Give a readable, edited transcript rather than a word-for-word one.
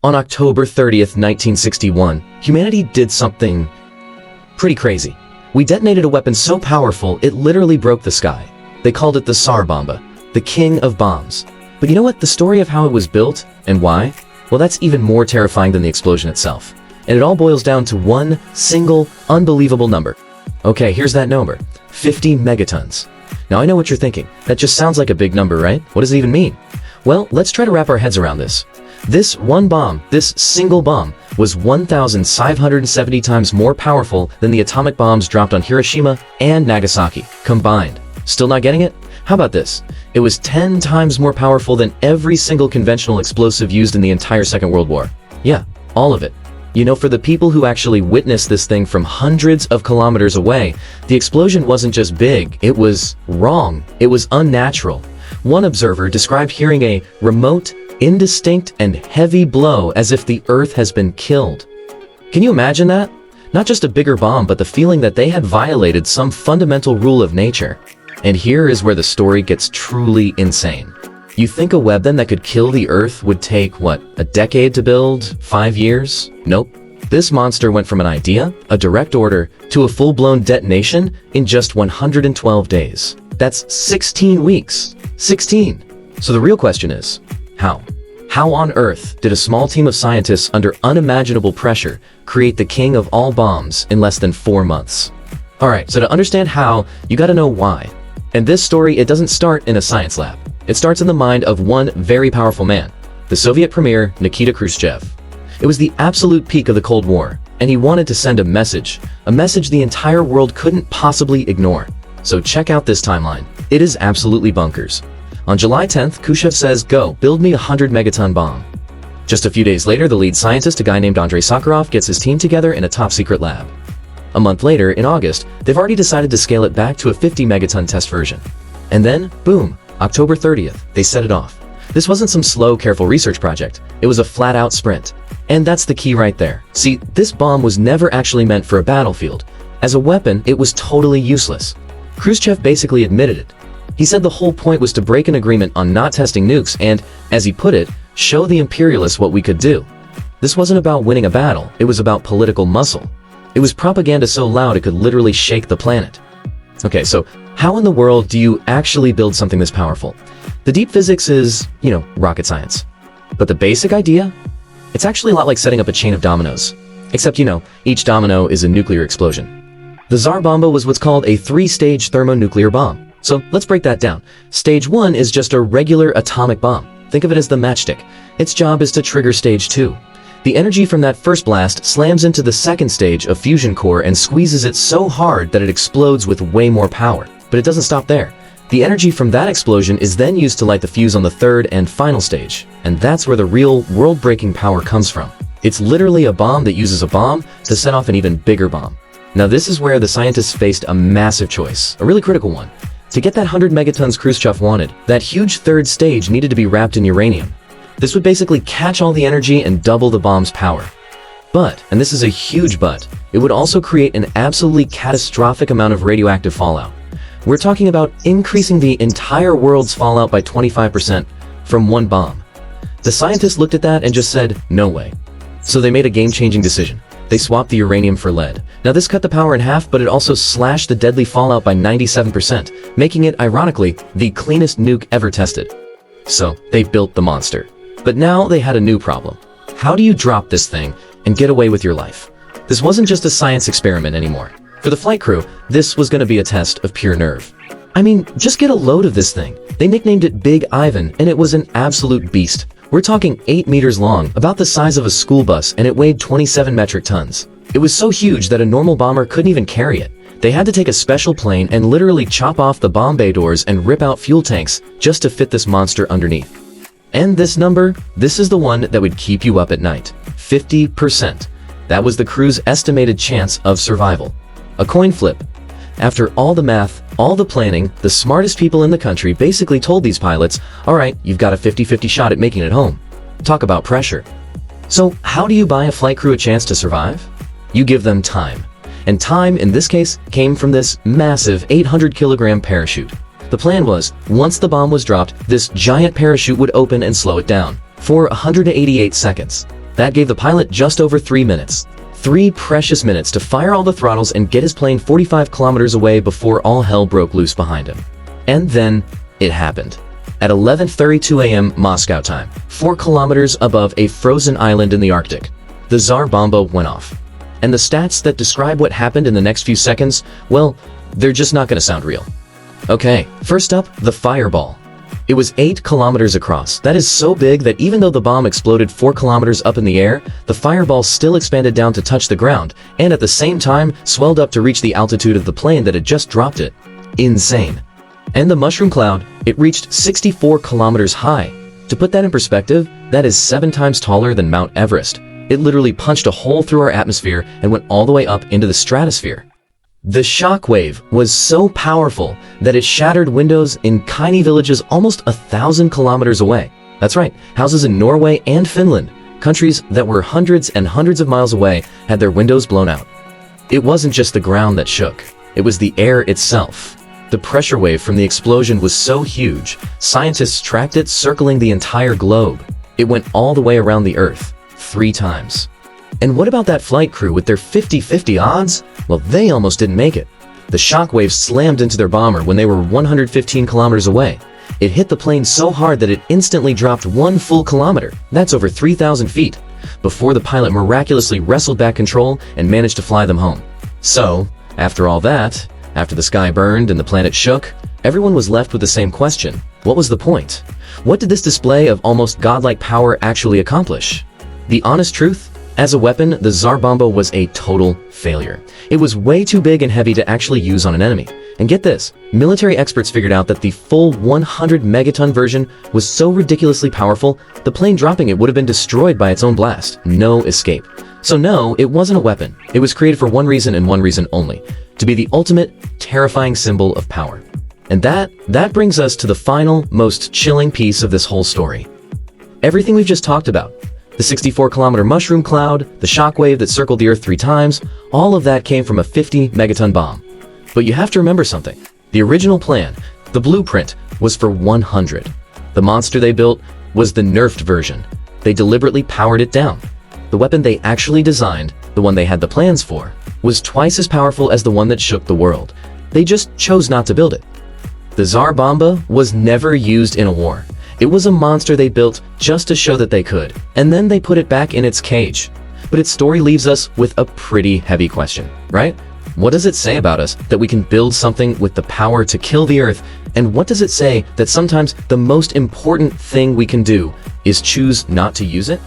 On October 30th, 1961, humanity did something pretty crazy. We detonated a weapon so powerful it literally broke the sky. They called it the Tsar Bomba, the king of bombs. But you know what? The story of how it was built and why? Well, that's even more terrifying than the explosion itself. And it all boils down to one single, unbelievable number. Okay, here's that number. 50 megatons. Now I know what you're thinking. That just sounds like a big number, right? What does it even mean? Well, let's try to wrap our heads around this. This one bomb, this single bomb, was 1,570 times more powerful than the atomic bombs dropped on Hiroshima and Nagasaki, combined. Still not getting it? How about this? It was 10 times more powerful than every single conventional explosive used in the entire Second World War. Yeah, all of it. You know, for the people who actually witnessed this thing from hundreds of kilometers away, the explosion wasn't just big, it was wrong. It was unnatural. One observer described hearing a remote, indistinct, and heavy blow as if the earth has been killed. Can you imagine that? Not just a bigger bomb, but the feeling that they had violated some fundamental rule of nature. And here is where the story gets truly insane. You think a weapon that could kill the earth would take, what, a decade to build? 5 years? Nope. This monster went from an idea, a direct order, to a full-blown detonation in just 112 days. That's 16 weeks. 16. So the real question is, how? How on earth did a small team of scientists under unimaginable pressure create the king of all bombs in less than 4 months? Alright, so to understand how, you gotta know why. And this story, it doesn't start in a science lab. It starts in the mind of one very powerful man, the Soviet premier Nikita Khrushchev. It was the absolute peak of the Cold War, and he wanted to send a message the entire world couldn't possibly ignore. So check out this timeline. It is absolutely bonkers. On July 10th, Khrushchev says, "Go, build me a 100 megaton bomb." Just a few days later, the lead scientist, a guy named Andrei Sakharov, gets his team together in a top-secret lab. A month later, in August, they've already decided to scale it back to a 50 megaton test version. And then, boom, October 30th, they set it off. This wasn't some slow, careful research project. It was a flat-out sprint. And that's the key right there. See, this bomb was never actually meant for a battlefield. As a weapon, it was totally useless. Khrushchev basically admitted it. He said the whole point was to break an agreement on not testing nukes and, as he put it, show the imperialists what we could do. This wasn't about winning a battle, it was about political muscle. It was propaganda so loud it could literally shake the planet. Okay, so how in the world do you actually build something this powerful? The deep physics is, rocket science. But the basic idea? It's actually a lot like setting up a chain of dominoes. Except, each domino is a nuclear explosion. The Tsar Bomba was what's called a 3-stage thermonuclear bomb. So let's break that down. Stage 1 is just a regular atomic bomb. Think of it as the matchstick. Its job is to trigger stage 2. The energy from that first blast slams into the second stage of fusion core and squeezes it so hard that it explodes with way more power. But it doesn't stop there. The energy from that explosion is then used to light the fuse on the third and final stage. And that's where the real world-breaking power comes from. It's literally a bomb that uses a bomb to set off an even bigger bomb. Now this is where the scientists faced a massive choice, a really critical one. To get that 100 megatons Khrushchev wanted, that huge third stage needed to be wrapped in uranium. This would basically catch all the energy and double the bomb's power. But, and this is a huge but, it would also create an absolutely catastrophic amount of radioactive fallout. We're talking about increasing the entire world's fallout by 25% from one bomb. The scientists looked at that and just said, no way. So they made a game-changing decision. They swapped the uranium for lead. Now this cut the power in half, but it also slashed the deadly fallout by 97%, making it, ironically, the cleanest nuke ever tested. So, they built the monster. But now they had a new problem. How do you drop this thing and get away with your life? This wasn't just a science experiment anymore. For the flight crew, this was going to be a test of pure nerve. I mean, just get a load of this thing. They nicknamed it Big Ivan, and it was an absolute beast. We're talking 8 meters long, about the size of a school bus, and it weighed 27 metric tons. It was so huge that a normal bomber couldn't even carry it. They had to take a special plane and literally chop off the bomb bay doors and rip out fuel tanks just to fit this monster underneath. And this number, this is the one that would keep you up at night. 50%. That was the crew's estimated chance of survival. A coin flip. After all the math, all the planning, the smartest people in the country basically told these pilots, alright, you've got a 50-50 shot at making it home. Talk about pressure. So how do you buy a flight crew a chance to survive? You give them time. And time, in this case, came from this massive 800-kilogram parachute. The plan was, once the bomb was dropped, this giant parachute would open and slow it down for 188 seconds. That gave the pilot just over 3 minutes. 3 precious minutes to fire all the throttles and get his plane 45 kilometers away before all hell broke loose behind him. And then, it happened. At 11:32 a.m. Moscow time, 4 kilometers above a frozen island in the Arctic, the Tsar Bomba went off. And the stats that describe what happened in the next few seconds, well, they're just not gonna sound real. Okay, first up, the fireball. It was 8 kilometers across. That is so big that even though the bomb exploded 4 kilometers up in the air, the fireball still expanded down to touch the ground, and at the same time, swelled up to reach the altitude of the plane that had just dropped it. Insane. And the mushroom cloud, it reached 64 kilometers high. To put that in perspective, that is 7 times taller than Mount Everest. It literally punched a hole through our atmosphere and went all the way up into the stratosphere. The shockwave was so powerful that it shattered windows in tiny villages almost 1,000 kilometers away. That's right, houses in Norway and Finland, countries that were hundreds and hundreds of miles away, had their windows blown out. It wasn't just the ground that shook, it was the air itself. The pressure wave from the explosion was so huge, scientists tracked it circling the entire globe. It went all the way around the Earth, 3 times. And what about that flight crew with their 50-50 odds? Well, they almost didn't make it. The shockwave slammed into their bomber when they were 115 kilometers away. It hit the plane so hard that it instantly dropped 1 full kilometer, that's over 3,000 feet, before the pilot miraculously wrestled back control and managed to fly them home. So, after all that, after the sky burned and the planet shook, everyone was left with the same question. What was the point? What did this display of almost godlike power actually accomplish? The honest truth? As a weapon, the Tsar Bomba was a total failure. It was way too big and heavy to actually use on an enemy. And get this, military experts figured out that the full 100 megaton version was so ridiculously powerful, the plane dropping it would have been destroyed by its own blast. No escape. So no, it wasn't a weapon. It was created for one reason and one reason only: to be the ultimate, terrifying symbol of power. And that brings us to the final, most chilling piece of this whole story. Everything we've just talked about, the 64-kilometer mushroom cloud, the shockwave that circled the Earth 3 times, all of that came from a 50-megaton bomb. But you have to remember something. The original plan, the blueprint, was for 100. The monster they built was the nerfed version. They deliberately powered it down. The weapon they actually designed, the one they had the plans for, was twice as powerful as the one that shook the world. They just chose not to build it. The Tsar Bomba was never used in a war. It was a monster they built just to show that they could, and then they put it back in its cage. But its story leaves us with a pretty heavy question, right? What does it say about us that we can build something with the power to kill the Earth, and what does it say that sometimes the most important thing we can do is choose not to use it?